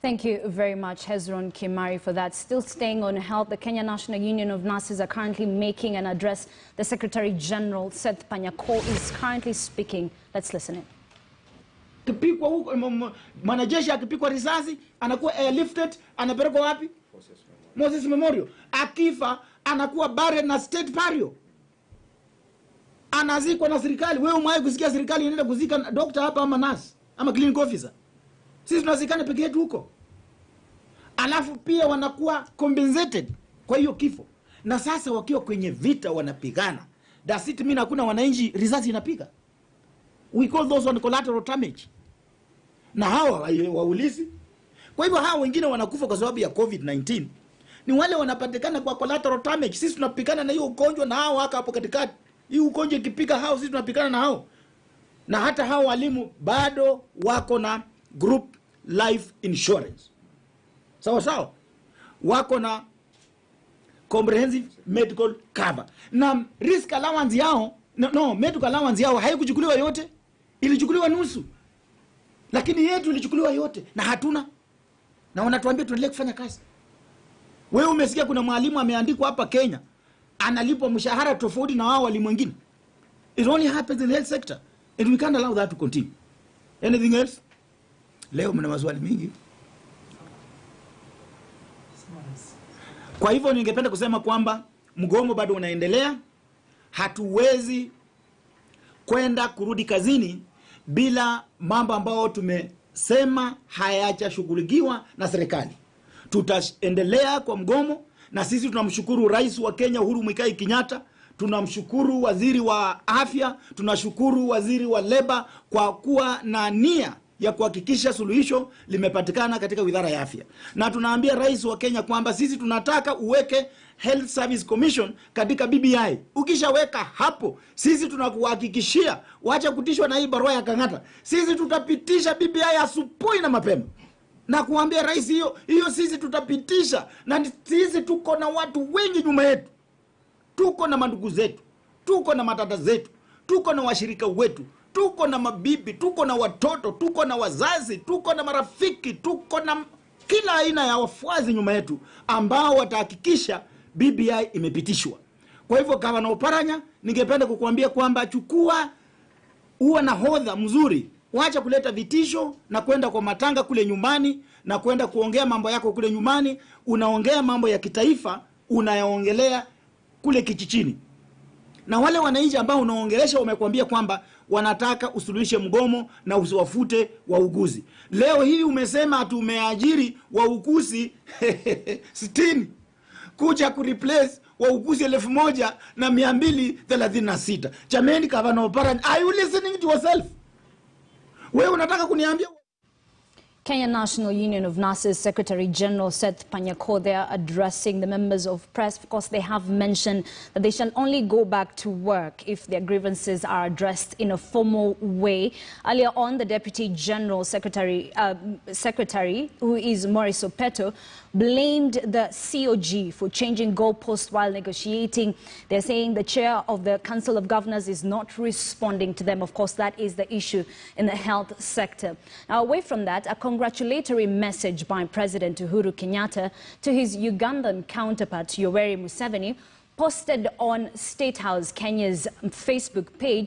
Thank you very much, Hezron Kimari, for that. Still staying on health, the Kenya National Union of Nurses are currently making an address. The Secretary-General, Seth Panyako, is currently speaking. Let's listen in. Kipikwa huko mwanajeshi akipikwa risasi anakuwa airlifted, anapelekwa wapi? Moses Memorial. Akifa anakuwa buried na state burial. Anazikwa na serikali. Wewe umewahi kusikia serikali inaenda kuzika doctor hapa ama nurse ama clinic officer? Sisi tunazikana peke yetu huko. Alafu pia wanakuwa compensated kwa hiyo kifo. Na sasa wakiwa kwenye vita wanapigana. Does it mean hakuna wananchi risasi inapiga? We call those one collateral damage. Na hawa waulizi. Kwa hivyo hawa wengine wanakufa kwa sababu ya COVID-19. Ni wale wanapatikana kwa collateral damage. Sisi tunapigana na hiyo ugonjwa na hao hapo katikati. Hii ugonjwa ikipiga hao, sisi tunapigana na hao. Na hata hao walimu bado wako na group life insurance. Sawa sawa. Wako na comprehensive medical cover. Na risk allowance yao, medical allowance yao haikuchukuliwa yote. Ilichukuliwa nusu. Lakini yetu ilichukuliwa yote na hatuna. Na wanatuambia tuendelee kufanya kazi. Wewe umesikia kuna mwalimu ameandikwa hapa Kenya analipwa mshahara tofauti na wao walimu wengine. It only happens in the health sector and we can't allow that to continue. Anything else? Leo mna maswali mingi. Kwa hivyo ningependa kusema kwamba mgomo bado unaendelea. Hatuwezi kwenda kurudi kazini bila mambo ambayo tumesema hayajashughulikiwa na serikali. Tutaendelea kwa mgomo na sisi tunamshukuru Rais wa Kenya Uhuru Muigai Kenyatta, tunamshukuru Waziri wa Afya, tunashukuru Waziri wa Labor kwa kuwa na nia ya kuhakikisha suluhisho limepatikana katika Wizara ya Afya. Na tunaambia Rais wa Kenya kwamba sisi tunataka uweke Health Service Commission katika BBI. Ukishaweka hapo, sisi tunakuhakikishia, wacha kutishwa na hii barua ya Kang'ata. Sisi tutapitisha BBI asubuhi na mapema. Na kuambia Rais hiyo sisi tutapitisha, na sisi tuko na watu wengi nyuma yetu. Tuko na mandugu zetu, tuko na matata zetu, tuko na washirika wetu, tuko na mabibi, tuko na watoto, tuko na wazazi, tuko na marafiki, tuko na kila aina ya wafuazi nyuma yetu ambao watahakikisha BBI imepitishwa. Kwa hivyo Gavana Oparanya, ningependa kukuambia kwamba chukua, uwe na hodha mzuri, wacha kuleta vitisho na kwenda kwa matanga kule nyumbani na kwenda kuongea mambo yako kule nyumbani. Unaongea mambo ya kitaifa, unayaongelea kule kichichini. Na wale wananchi ambao unaongelesha wamekwambia kwamba wanataka usuluhishe mgomo na usiwafute wauguzi. Leo hii umesema tumeajiri wauguzi 60 kuja kureplace wauguzi 1236. Jameni Gavana Oparanya, are you listening to yourself? Wewe unataka kuniambia? Kenya National Union of Nurses Secretary-General Seth Panyako, they are addressing the members of press because they have mentioned that they shall only go back to work if their grievances are addressed in a formal way. Earlier on, the Deputy General Secretary, who is Maurice Opeto, blamed the COG for changing goalposts while negotiating. They're saying the chair of the Council of Governors is not responding to them. Of course, that is the issue in the health sector. Now, away from that, a congratulatory message by President Uhuru Kenyatta to his Ugandan counterpart Yoweri Museveni, posted on State House Kenya's Facebook page,